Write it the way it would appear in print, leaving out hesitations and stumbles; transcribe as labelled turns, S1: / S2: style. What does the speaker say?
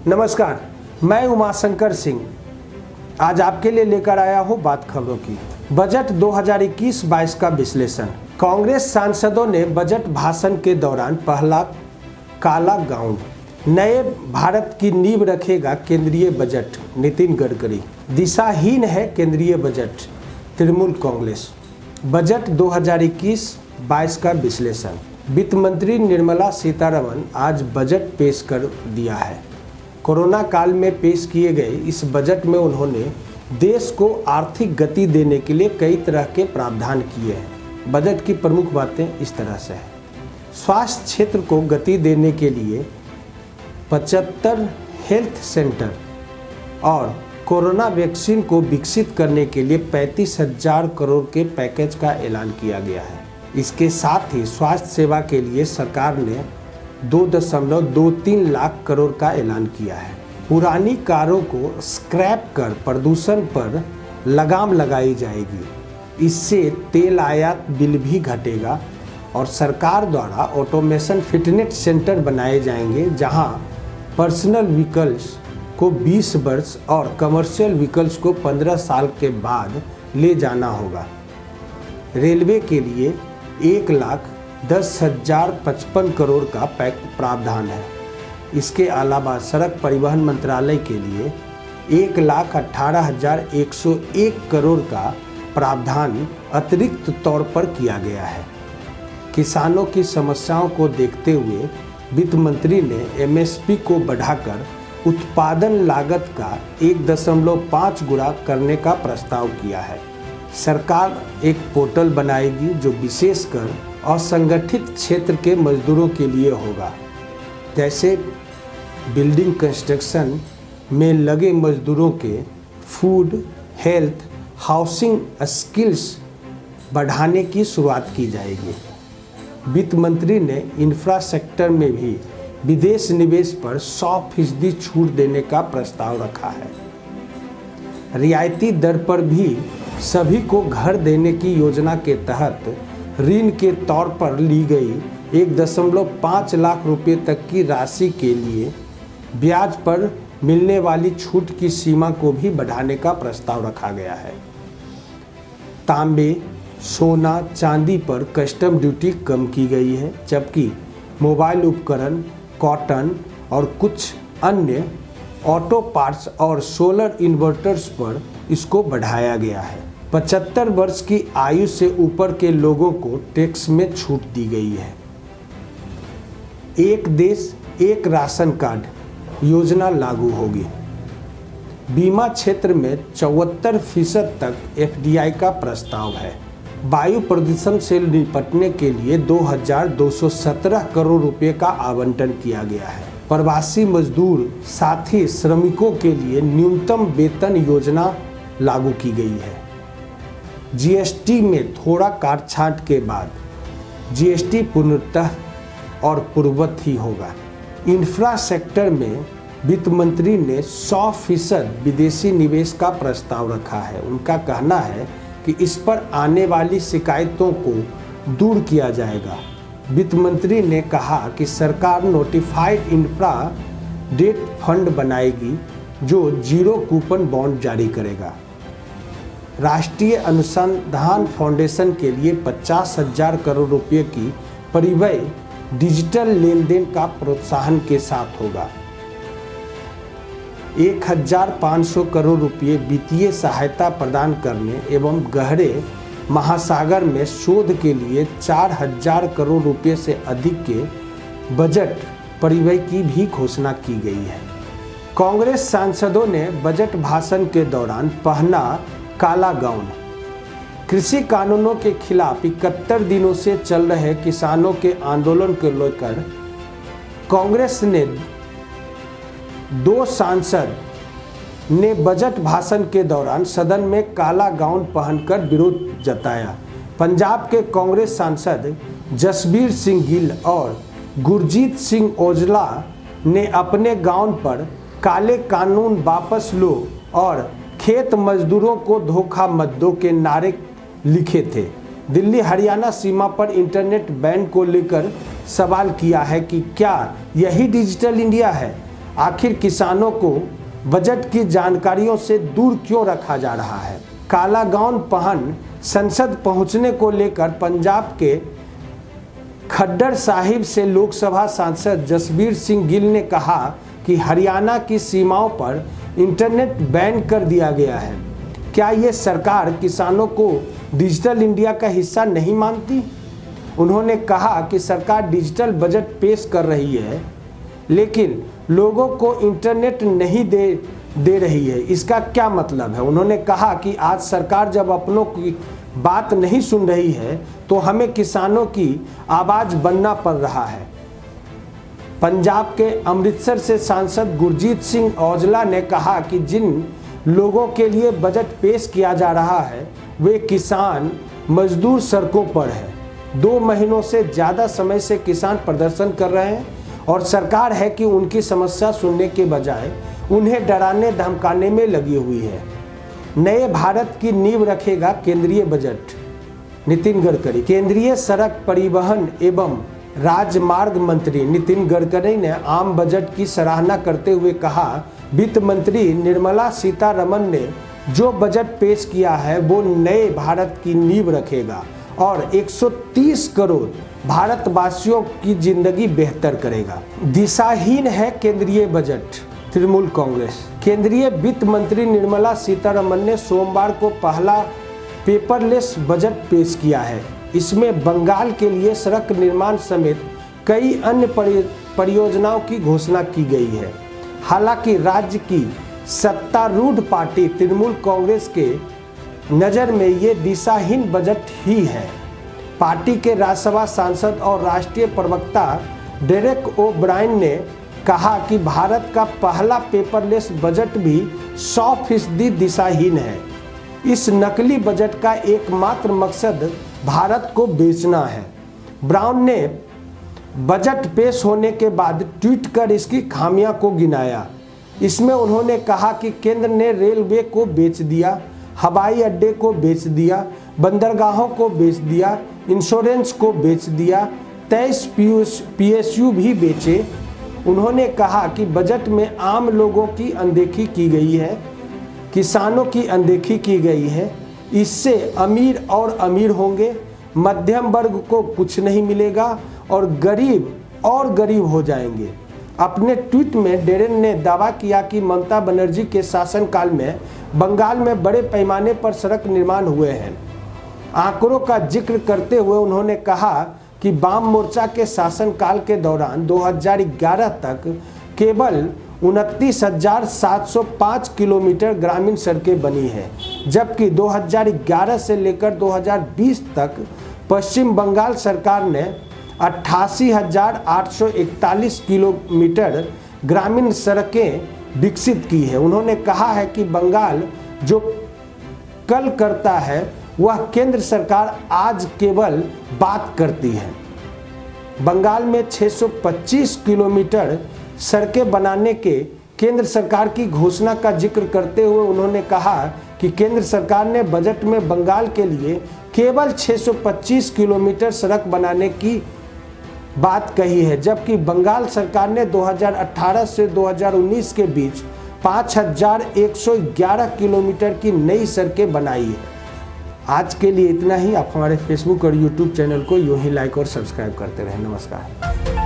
S1: नमस्कार, मैं उमाशंकर सिंह आज आपके लिए लेकर आया हूं बात खबरों की। बजट 2021-22 का विश्लेषण। कांग्रेस सांसदों ने बजट भाषण के दौरान पहला काला गाउन। नए भारत की नींव रखेगा केंद्रीय बजट, नितिन गडकरी। दिशाहीन है केंद्रीय बजट, तृणमूल कांग्रेस। बजट 2021-22 का विश्लेषण। वित्त मंत्री निर्मला सीतारमण आज बजट पेश कर दिया है। कोरोना काल में पेश किए गए इस बजट में उन्होंने देश को आर्थिक गति देने के लिए कई तरह के प्रावधान किए हैं। बजट की प्रमुख बातें इस तरह से हैं। स्वास्थ्य क्षेत्र को गति देने के लिए 75 हेल्थ सेंटर और कोरोना वैक्सीन को विकसित करने के लिए 35,000 करोड़ के पैकेज का ऐलान किया गया है। इसके साथ ही स्वास्थ्य सेवा के लिए सरकार ने 2.23 लाख करोड़ का ऐलान किया है। पुरानी कारों को स्क्रैप कर प्रदूषण पर लगाम लगाई जाएगी। इससे तेल आयात बिल भी घटेगा और सरकार द्वारा ऑटोमेशन फिटनेस सेंटर बनाए जाएंगे, जहां पर्सनल व्हीकल्स को 20 वर्ष और कमर्शियल व्हीकल्स को 15 साल के बाद ले जाना होगा। रेलवे के लिए 1,10,055 करोड़ का प्रावधान है। इसके अलावा सड़क परिवहन मंत्रालय के लिए 1,18,101 करोड़ का प्रावधान अतिरिक्त तौर पर किया गया है। किसानों की समस्याओं को देखते हुए वित्त मंत्री ने एमएसपी को बढ़ाकर उत्पादन लागत का 1.5 गुना करने का प्रस्ताव किया है। सरकार एक पोर्टल बनाएगी जो विशेषकर असंगठित क्षेत्र के मजदूरों के लिए होगा, जैसे बिल्डिंग कंस्ट्रक्शन में लगे मजदूरों के फूड, हेल्थ, हाउसिंग स्किल्स बढ़ाने की शुरुआत की जाएगी। वित्त मंत्री ने इंफ्रास्ट्रक्चर में भी विदेश निवेश पर 100% छूट देने का प्रस्ताव रखा है। रियायती दर पर भी सभी को घर देने की योजना के तहत ऋण के तौर पर ली गई 1.5 लाख रुपए तक की राशि के लिए ब्याज पर मिलने वाली छूट की सीमा को भी बढ़ाने का प्रस्ताव रखा गया है। तांबे, सोना, चांदी पर कस्टम ड्यूटी कम की गई है, जबकि मोबाइल उपकरण, कॉटन और कुछ अन्य ऑटो पार्ट्स और सोलर इन्वर्टर्स पर इसको बढ़ाया गया है। 75 वर्ष की आयु से ऊपर के लोगों को टैक्स में छूट दी गई है। एक देश एक राशन कार्ड योजना लागू होगी। बीमा क्षेत्र में 74% तक एफडीआई का प्रस्ताव है। वायु प्रदूषण से निपटने के लिए 2,217 करोड़ रुपए का आवंटन किया गया है। प्रवासी मजदूर साथी श्रमिकों के लिए न्यूनतम वेतन योजना लागू की गई है। जीएसटी में थोड़ा काटछांट के बाद जीएसटी पूर्णतः और पूर्ववत ही होगा। इंफ्रास्ट्रक्चर में वित्त मंत्री ने 100% विदेशी निवेश का प्रस्ताव रखा है। उनका कहना है कि इस पर आने वाली शिकायतों को दूर किया जाएगा। वित्त मंत्री ने कहा कि सरकार नोटिफाइड इंफ्रा डेट फंड बनाएगी जो जीरो कूपन बॉन्ड जारी करेगा। राष्ट्रीय अनुसंधान फाउंडेशन के लिए 50,000 करोड़ रुपए की परिव्यय डिजिटल लेन देन का प्रोत्साहन के साथ होगा। 1,500 करोड़ रुपए वित्तीय सहायता प्रदान करने एवं गहरे महासागर में शोध के लिए 4,000 करोड़ रुपए से अधिक के बजट परिव्यय की भी घोषणा की गई है। कांग्रेस सांसदों ने बजट भाषण के दौरान पहना काला गाउन। कृषि कानूनों के खिलाफ 71 दिनों से चल रहे किसानों के आंदोलन को लेकर कांग्रेस ने 2 सांसद ने बजट भाषण के दौरान सदन में काला गाउन पहनकर विरोध जताया। पंजाब के कांग्रेस सांसद जसबीर सिंह गिल और गुरजीत सिंह औजला ने अपने गांव पर काले कानून वापस लो और खेत मजदूरों को धोखा मत दो के नारे लिखे थे। दिल्ली हरियाणा सीमा पर इंटरनेट बैन को लेकर सवाल किया है कि क्या यही डिजिटल इंडिया है? आखिर किसानों को बजट की जानकारियों से दूर क्यों रखा जा रहा है? काला गाउन पहन संसद पहुंचने को लेकर पंजाब के खड्डर साहिब से लोकसभा सांसद जसबीर सिंह गिल ने कहा कि हरियाणा की सीमाओं पर इंटरनेट बैन कर दिया गया है। क्या ये सरकार किसानों को डिजिटल इंडिया का हिस्सा नहीं मानती? उन्होंने कहा कि सरकार डिजिटल बजट पेश कर रही है लेकिन लोगों को इंटरनेट नहीं दे रही है। इसका क्या मतलब है? उन्होंने कहा कि आज सरकार जब अपनों की बात नहीं सुन रही है तो हमें किसानों की आवाज़ बनना पड़ रहा है। पंजाब के अमृतसर से सांसद गुरजीत सिंह औजला ने कहा कि जिन लोगों के लिए बजट पेश किया जा रहा है वे किसान मजदूर सड़कों पर है। 2 महीनों से ज़्यादा समय से किसान प्रदर्शन कर रहे हैं और सरकार है कि उनकी समस्या सुनने के बजाय उन्हें डराने धमकाने में लगी हुई है। नए भारत की नींव रखेगा केंद्रीय बजट। नितिन गडकरी। केंद्रीय सड़क परिवहन एवं राजमार्ग मंत्री नितिन गडकरी ने आम बजट की सराहना करते हुए कहा, वित्त मंत्री निर्मला सीतारमण ने जो बजट पेश किया है वो नए भारत की नींव रखेगा और 130 करोड़ भारतवासियों की जिंदगी बेहतर करेगा। दिशाहीन है केंद्रीय बजट। तृणमूल कांग्रेस। केंद्रीय वित्त मंत्री निर्मला सीतारमण ने सोमवार को पहला पेपरलेस बजट पेश किया है। इसमें बंगाल के लिए सड़क निर्माण समेत कई अन्य परियोजनाओं की घोषणा की गई है। हालांकि राज्य की सत्तारूढ़ पार्टी तृणमूल कांग्रेस के नज़र में ये दिशाहीन बजट ही है। पार्टी के राज्यसभा सांसद और राष्ट्रीय प्रवक्ता डेरेक ओ ब्रायन ने कहा कि भारत का पहला पेपरलेस बजट भी 100% दिशाहीन है। इस नकली बजट का एकमात्र मकसद भारत को बेचना है। ब्राउन ने बजट पेश होने के बाद ट्वीट कर इसकी खामियां को गिनाया। इसमें उन्होंने कहा कि केंद्र ने रेलवे को बेच दिया, हवाई अड्डे को बेच दिया, बंदरगाहों को बेच दिया, इंश्योरेंस को बेच दिया, 23 PSU भी बेचे। उन्होंने कहा कि बजट में आम लोगों की अनदेखी की गई है, किसानों की अनदेखी की गई है। इससे अमीर और अमीर होंगे, मध्यम वर्ग को कुछ नहीं मिलेगा और गरीब हो जाएंगे। अपने ट्वीट में डेरेन ने दावा किया कि ममता बनर्जी के शासनकाल में बंगाल में बड़े पैमाने पर सड़क निर्माण हुए हैं। आंकड़ों का जिक्र करते हुए उन्होंने कहा कि वाम मोर्चा के शासनकाल के दौरान 2011 तक केवल 29,705 किलोमीटर ग्रामीण सड़कें बनी हैं, जबकि 2011 से लेकर 2020 तक पश्चिम बंगाल सरकार ने 88,841 किलोमीटर ग्रामीण सड़कें विकसित की है। उन्होंने कहा है कि बंगाल जो कल करता है वह केंद्र सरकार आज केवल बात करती है। बंगाल में 625 किलोमीटर सड़कें बनाने के केंद्र सरकार की घोषणा का जिक्र करते हुए उन्होंने कहा कि केंद्र सरकार ने बजट में बंगाल के लिए केवल 625 किलोमीटर सड़क बनाने की बात कही है, जबकि बंगाल सरकार ने 2018 से 2019 के बीच 5,111 किलोमीटर की नई सड़कें बनाई है। आज के लिए इतना ही। आप हमारे फेसबुक और यूट्यूब चैनल को यूं ही लाइक और सब्सक्राइब करते रहें। नमस्कार।